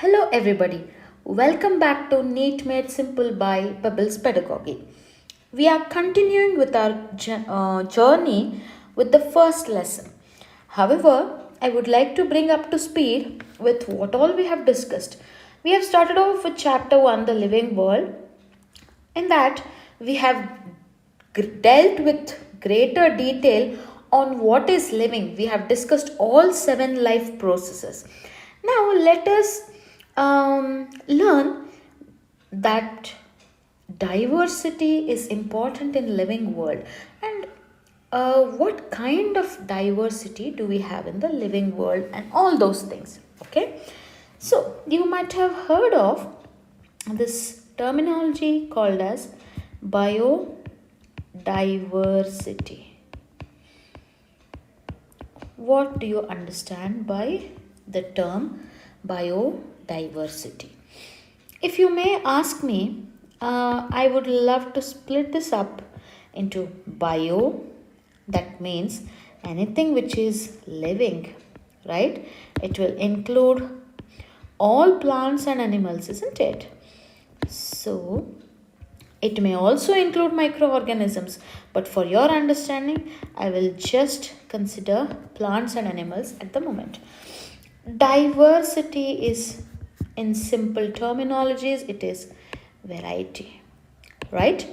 Hello everybody, welcome back to NEET Made Simple by PEBBLEZ Pedagogy. We are continuing with our journey with the first lesson. However, I would like to bring up to speed with what all we have discussed. We have started off with chapter 1, the living world. In that, we have dealt with greater detail on what is living. We have discussed all 7 life processes. Now, let us learn that diversity is important in living world, and what kind of diversity do we have in the living world and all those things. Okay, so you might have heard of this terminology called as biodiversity. What do you understand by the term biodiversity? If you may ask me, I would love to split this up into bio, that means anything which is living, right? It will include all plants and animals, isn't it? So it may also include microorganisms, but for your understanding, I will just consider plants and animals at the moment. Diversity is, in simple terminologies, it is variety, right?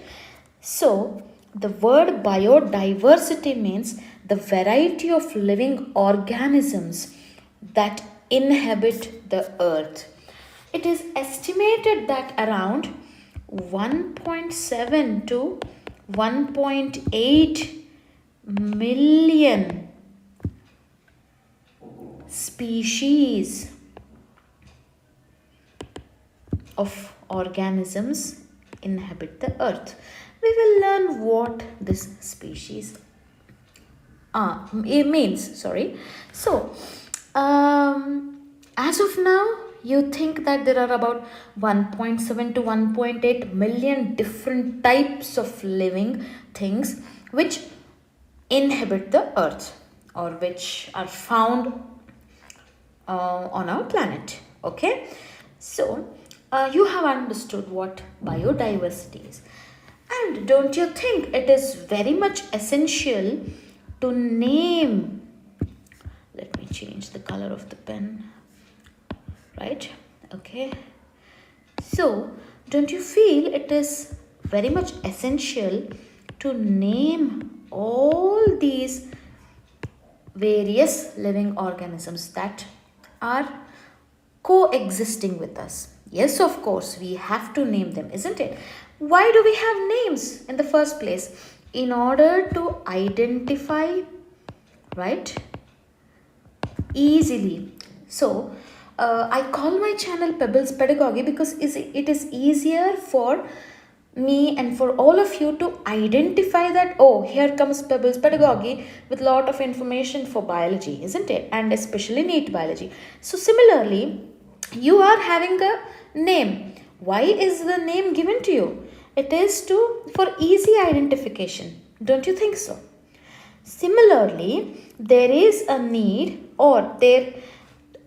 So the word biodiversity means the variety of living organisms that inhabit the earth. It is estimated that around 1.7 to 1.8 million species of organisms inhabit the earth. We will learn what this species it means. So, as of now, you think that there are about 1.7 to 1.8 million different types of living things which inhabit the earth or which are found on our planet. Okay, so you have understood what biodiversity is, and don't you think it is very much essential to name? Let me change the color of the pen. Right? Okay. So, don't you feel it is very much essential to name all these various living organisms that are coexisting with us? Yes, of course, we have to name them, isn't it? Why do we have names in the first place? In order to identify, right? Easily. So, I call my channel PEBBLEZ Pedagogy because it is easier for me and for all of you to identify that, oh, here comes PEBBLEZ Pedagogy with lot of information for biology, isn't it? And especially NEET biology. So similarly, you are having a name. Why is the name given to you? It is for easy identification. Don't you think so? Similarly, there is a need, or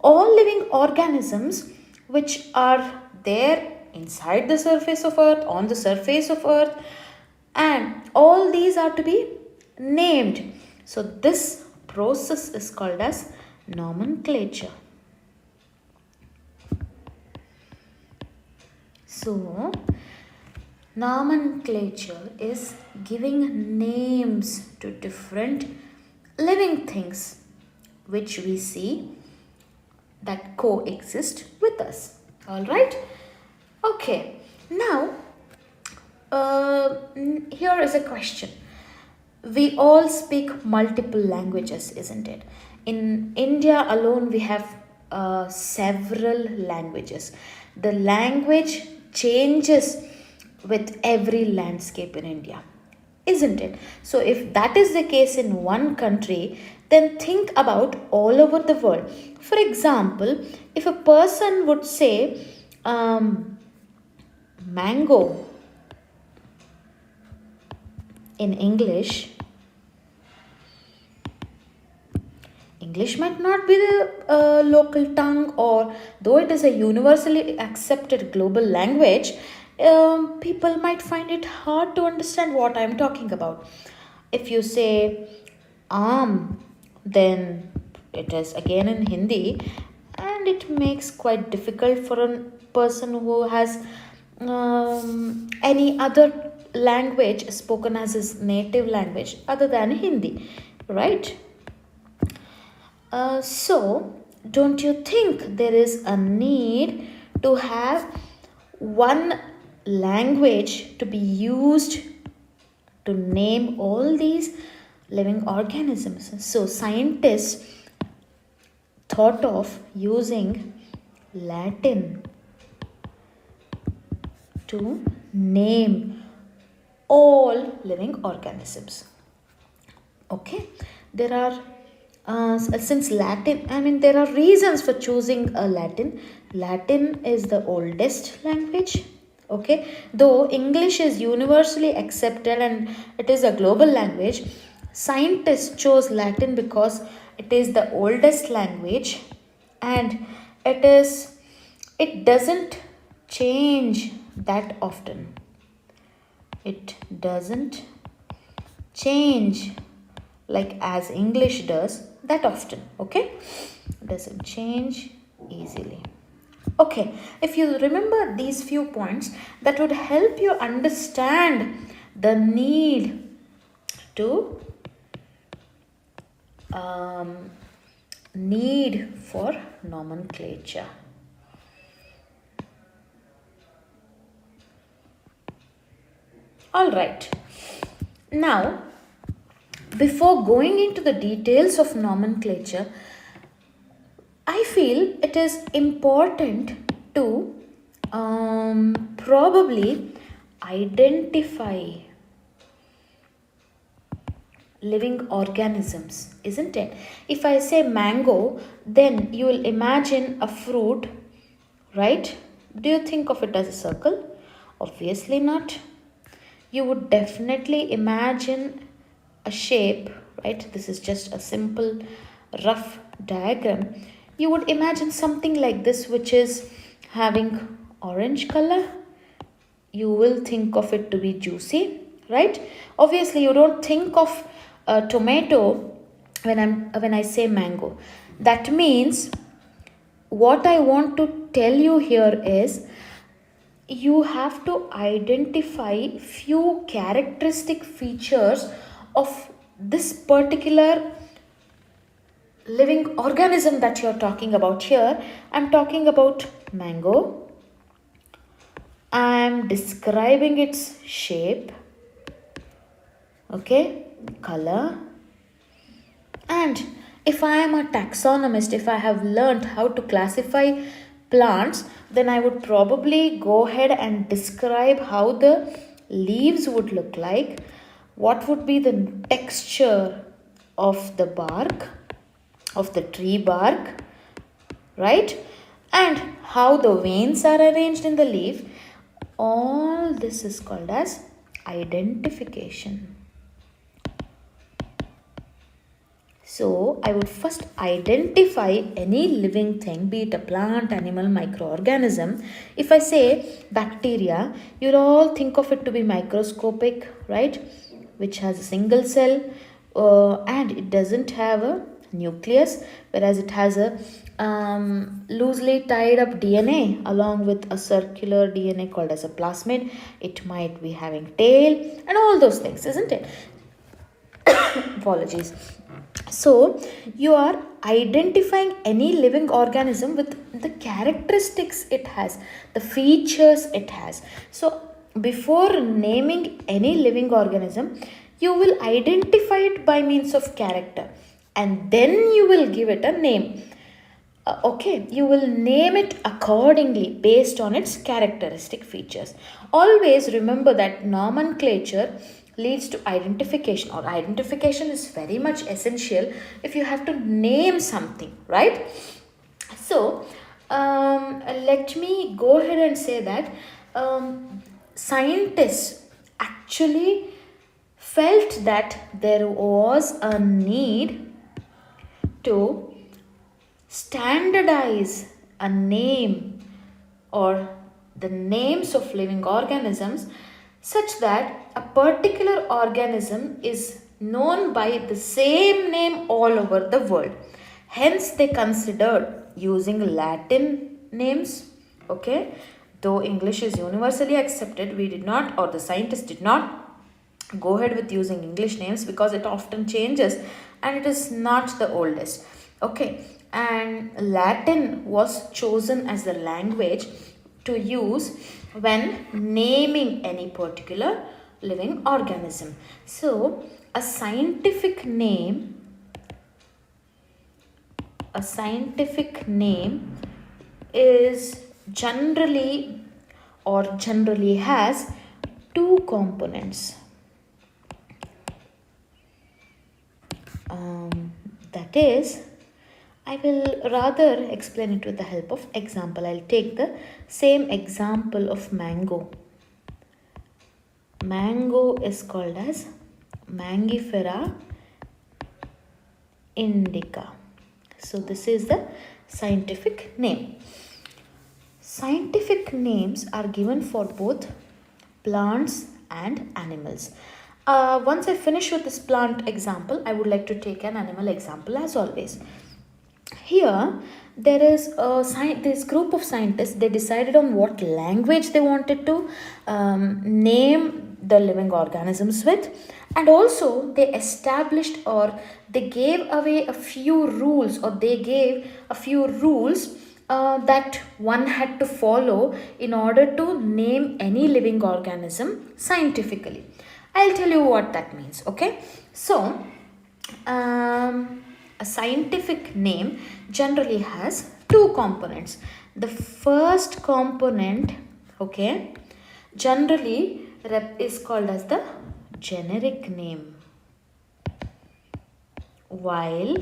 all living organisms which are there inside the surface of earth, on the surface of earth, and all these are to be named. So this process is called as nomenclature. So nomenclature is giving names to different living things which we see that coexist with us. All right. Okay. Now, here is a question. We all speak multiple languages, isn't it? In India alone, we have several languages. The language changes with every landscape in India, isn't it? So if that is the case in one country, then think about all over the world. For example, if a person would say mango in English, English might not be the local tongue, or though it is a universally accepted global language, people might find it hard to understand what I'm talking about. If you say arm, then it is again in Hindi, and it makes quite difficult for a person who has any other language spoken as his native language other than Hindi, right? So, don't you think there is a need to have one language to be used to name all these living organisms? So, scientists thought of using Latin to name all living organisms. Okay, there are since Latin, there are reasons for choosing a Latin. Latin is the oldest language. Okay, though English is universally accepted and it is a global language, scientists chose Latin because it is the oldest language, and it doesn't change that often. It doesn't change like as English does that often. Okay, doesn't change easily. Okay, if you remember these few points, that would help you understand the need for nomenclature. All right, now before going into the details of nomenclature, I feel it is important to probably identify living organisms, isn't it? If I say mango, then you will imagine a fruit, right? Do you think of it as a circle? Obviously not. You would definitely imagine a shape, right? This is just a simple rough diagram. You would imagine something like this, which is having orange color. You will think of it to be juicy, right? Obviously, you don't think of a tomato when I say mango. That means what I want to tell you here is you have to identify few characteristic features of this particular living organism that you're talking about here. I'm talking about mango. I'm describing its shape, okay, color. And if I am a taxonomist, if I have learned how to classify plants, then I would probably go ahead and describe how the leaves would look like, what would be the texture of the bark, of the tree bark, right? And how the veins are arranged in the leaf. All this is called as identification. So I would first identify any living thing, be it a plant, animal, microorganism. If I say bacteria, you'll all think of it to be microscopic, right? Which has a single cell and it doesn't have a nucleus, whereas it has a loosely tied up DNA along with a circular DNA called as a plasmid. It might be having tail and all those things, isn't it? Apologies. So you are identifying any living organism with the characteristics it has, the features it has. So before naming any living organism, you will identify it by means of character, and then you will give it a name. Okay, you will name it accordingly based on its characteristic features. Always remember that nomenclature leads to identification, or identification is very much essential if you have to name something, right? So let me go ahead and say that scientists actually felt that there was a need to standardize a name or the names of living organisms such that a particular organism is known by the same name all over the world. Hence, they considered using Latin names, okay? Though English is universally accepted, we did not, or the scientists did not go ahead with using English names because it often changes and it is not the oldest, okay? And Latin was chosen as the language to use when naming any particular living organism. So, a scientific name is generally has two components. That is, I will rather explain it with the help of example. I'll take the same example of mango. Mango is called as Mangifera indica. So this is the scientific name. Scientific names are given for both plants and animals. Once I finish with this plant example, I would like to take an animal example as always. Here, there is this group of scientists. They decided on what language they wanted to name the living organisms with, and also they established or they gave away a few rules, or they gave a few rules that one had to follow in order to name any living organism scientifically. I'll tell you what that means, okay? So, a scientific name generally has two components. The first component, okay, generally is called as the generic name, while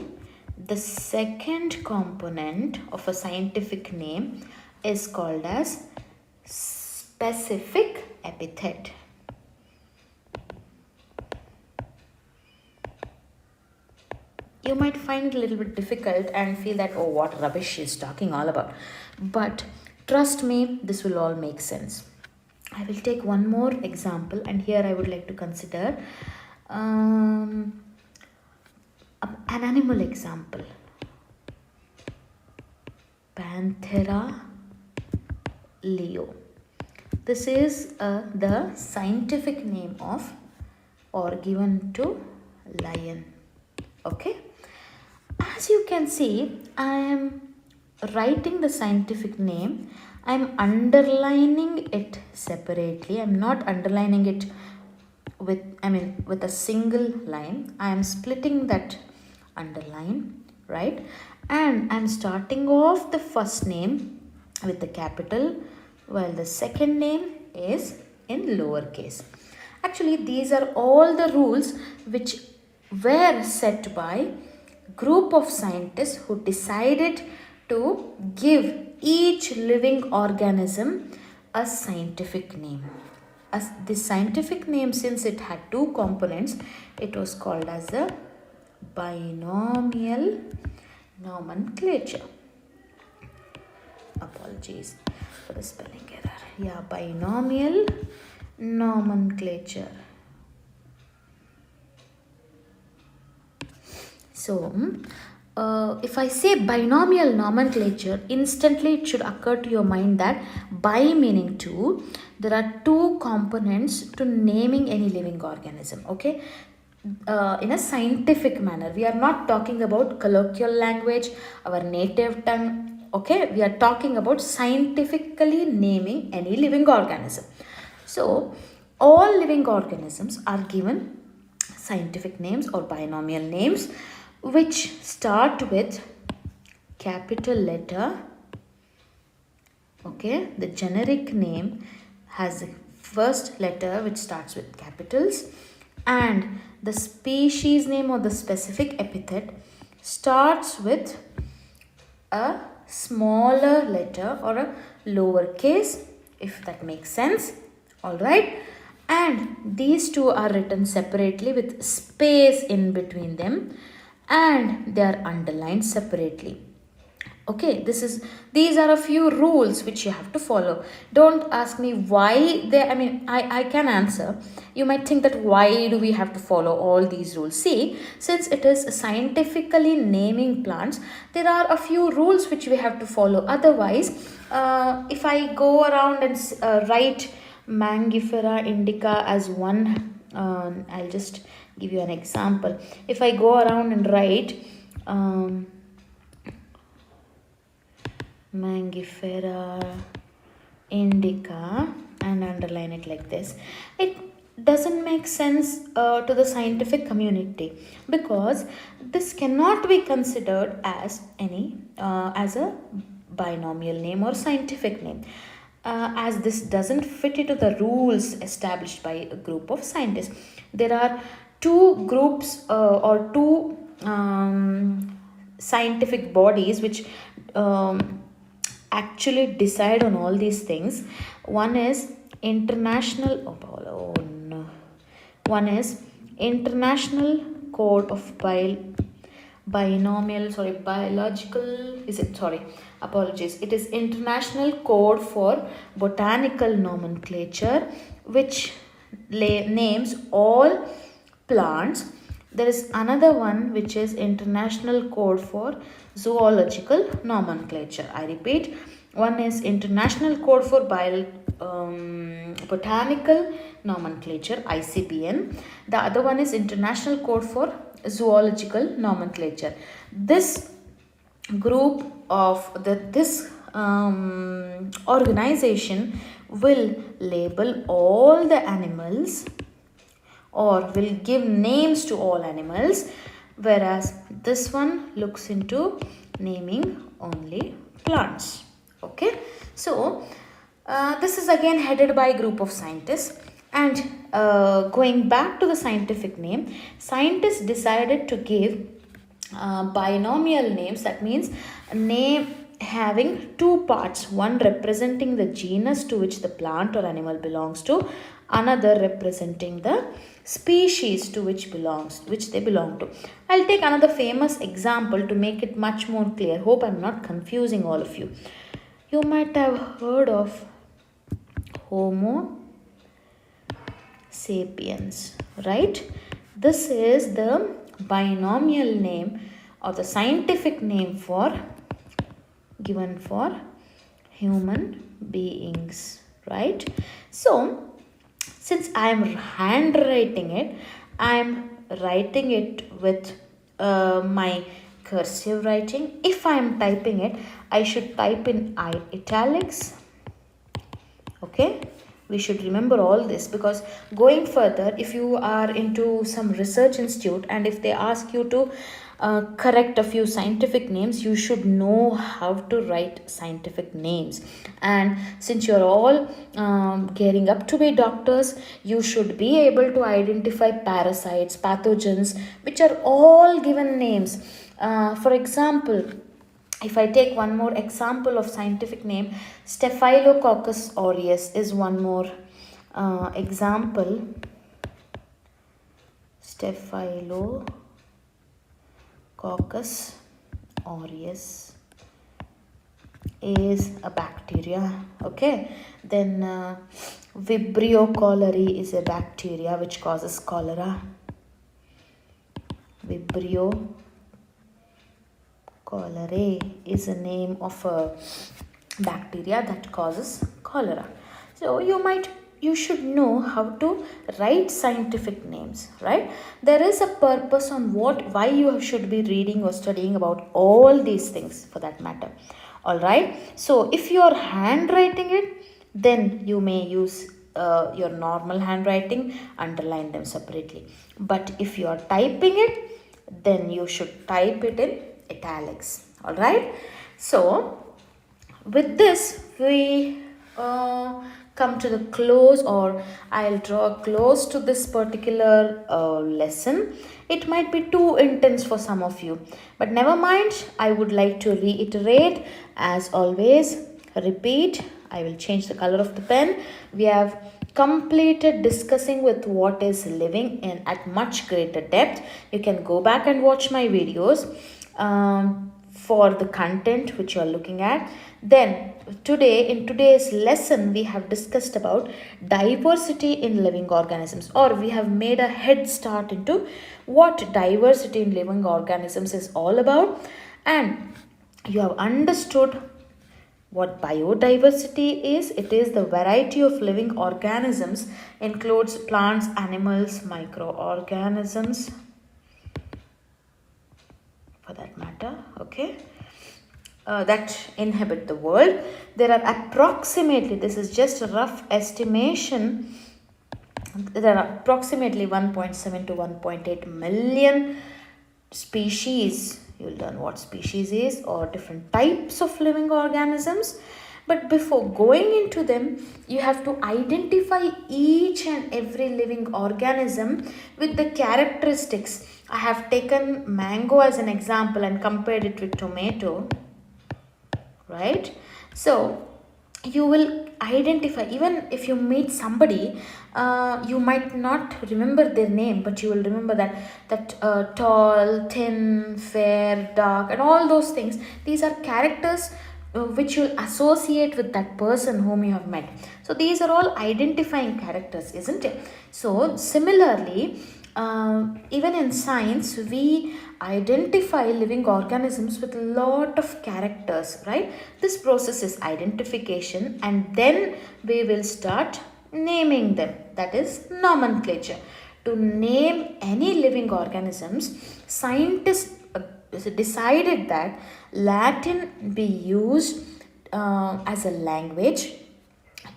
the second component of a scientific name is called as specific epithet. You might find it a little bit difficult and feel that, oh, what rubbish she's talking all about. But trust me, this will all make sense. I will take one more example, and here I would like to consider an animal example. Panthera leo. This is the scientific name of or given to lion. Okay. As you can see, I am writing the scientific name. I am underlining it separately. I am not underlining it with a single line. I am splitting that underline, right? And I am starting off the first name with the capital, while the second name is in lowercase. Actually, these are all the rules which were set by group of scientists who decided to give each living organism a scientific name. As this scientific name, since it had two components, it was called as a binomial nomenclature. Apologies for the spelling error. Yeah, binomial nomenclature. So, if I say binomial nomenclature, instantly it should occur to your mind that bi meaning two, there are two components to naming any living organism, okay? In a scientific manner. We are not talking about colloquial language, our native tongue, okay? We are talking about scientifically naming any living organism. So, all living organisms are given scientific names or binomial names which start with capital letter, okay? The generic name has the first letter which starts with capitals, and the species name or the specific epithet starts with a smaller letter or a lowercase, if that makes sense. All right, and these two are written separately with space in between them, and they are underlined separately. Okay, these are a few rules which you have to follow. Don't ask me why they, I can answer. You might think that why do we have to follow all these rules? See, since it is scientifically naming plants, there are a few rules which we have to follow. Otherwise, if I go around and write Mangifera indica as one, I'll just give you an example. If I go around and write Mangifera indica and underline it like this, it doesn't make sense to the scientific community, because this cannot be considered as as a binomial name or scientific name, as this doesn't fit into the rules established by a group of scientists. There are two groups or two scientific bodies which actually decide on all these things. One is International Code of It is International Code for Botanical Nomenclature, which names all plants. There is another one which is International Code for Zoological Nomenclature. I repeat, one is International Code for Botanical Nomenclature, ICBN. The other one is International Code for Zoological Nomenclature. This group of this organization will label all the animals, or will give names to all animals, whereas this one looks into naming only plants. Okay, so this is again headed by a group of scientists, and going back to the scientific name, scientists decided to give binomial names. That means a name having two parts, one representing the genus to which the plant or animal belongs to, another representing the species to which they belong to. I'll take another famous example to make it much more clear. Hope I'm not confusing all of you. You might have heard of Homo sapiens, right? This is the binomial name or the scientific name given for human beings, right? So since I am handwriting it, I am writing it with my cursive writing. If I am typing it, I should type in italics. Okay, we should remember all this, because going further, if you are into some research institute and if they ask you to correct a few scientific names, you should know how to write scientific names. And since you're all gearing up to be doctors, you should be able to identify parasites, pathogens, which are all given names. For example, if I take one more example of scientific name, Staphylococcus aureus is one more example. Staphylococcus aureus is a bacteria. Okay, then Vibrio cholerae is a bacteria which causes cholera. Vibrio cholerae is a name of a bacteria that causes cholera. So you should know how to write scientific names, right? There is a purpose on why you should be reading or studying about all these things, for that matter. All right. So if you are handwriting it, then you may use your normal handwriting, underline them separately. But if you are typing it, then you should type it in italics. All right. So with this, we come to the close, or I'll draw a close to this particular lesson. It might be too intense for some of you, but never mind. I would like to reiterate, as always, repeat. I will change the color of the pen. We have completed discussing with what is living in at much greater depth. You can go back and watch my videos for the content which you are looking at. Then today, in today's lesson, we have discussed about diversity in living organisms, or we have made a head start into what diversity in living organisms is all about, and you have understood what biodiversity is. It is the variety of living organisms, includes plants, animals, microorganisms for that matter, okay, that inhabit the world. There are approximately, this is just a rough estimation, there are approximately 1.7 to 1.8 million species. You'll learn what species is, or different types of living organisms. But before going into them, you have to identify each and every living organism with the characteristics. I have taken mango as an example and compared it with tomato, right? So you will identify, even if you meet somebody, you might not remember their name, but you will remember that tall, thin, fair, dark, and all those things. These are characters which you'll associate with that person whom you have met. So these are all identifying characters, isn't it? So similarly, even in science, we identify living organisms with a lot of characters, right? This process is identification, and then we will start naming them. That is nomenclature. To name any living organisms, scientists decided that Latin be used as a language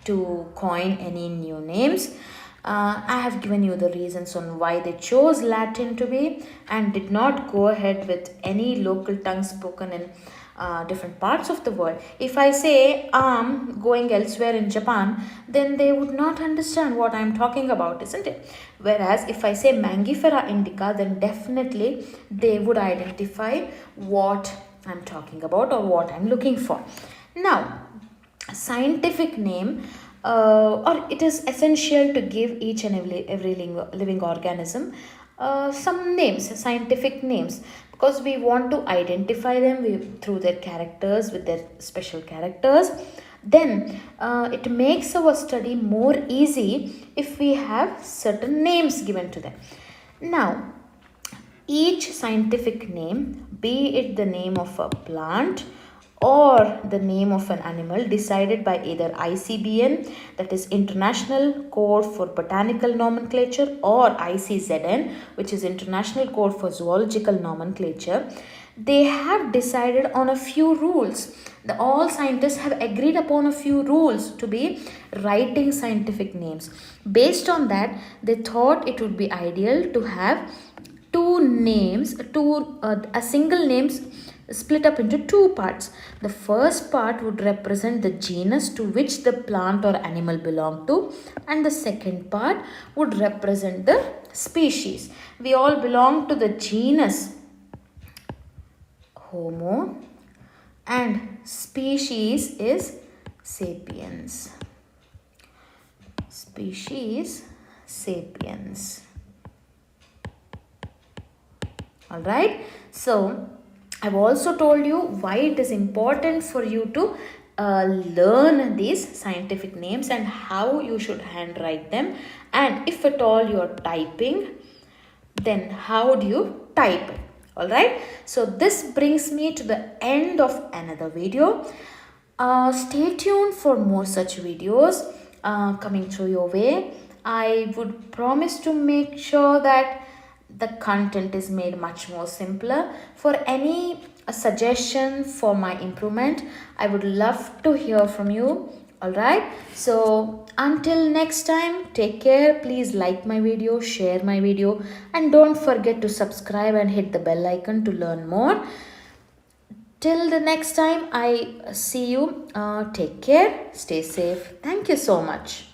to coin any new names. I have given you the reasons on why they chose Latin to be and did not go ahead with any local tongue spoken in different parts of the world. If I say going elsewhere in Japan, then they would not understand what I am talking about, isn't it? Whereas if I say Mangifera indica, then definitely they would identify what I'm talking about or what I'm looking for. Now, scientific name, or it is essential to give each and every living organism some names, scientific names, because we want to identify them through their characters, with their special characters. Then it makes our study more easy if we have certain names given to them. Now, each scientific name, be it the name of a plant or the name of an animal, decided by either ICBN, that is International Code for Botanical Nomenclature, or ICZN, which is International Code for Zoological Nomenclature, they have decided on a few rules. All scientists have agreed upon a few rules to be writing scientific names. Based on that, they thought it would be ideal to have a single names split up into two parts. The first part would represent the genus to which the plant or animal belonged to, and the second part would represent the species. We all belong to the genus Homo, and species is Sapiens. Species Sapiens. All right. So I've also told you why it is important for you to learn these scientific names and how you should handwrite them. And if at all you are typing, then how do you type it? All right. So this brings me to the end of another video. Stay tuned for more such videos coming through your way. I would promise to make sure that the content is made much more simpler. For any suggestion for my improvement, I would love to hear from you. All right. So until next time, take care. Please like my video, share my video, and don't forget to subscribe and hit the bell icon to learn more. Till the next time I see you, take care, stay safe. Thank you so much.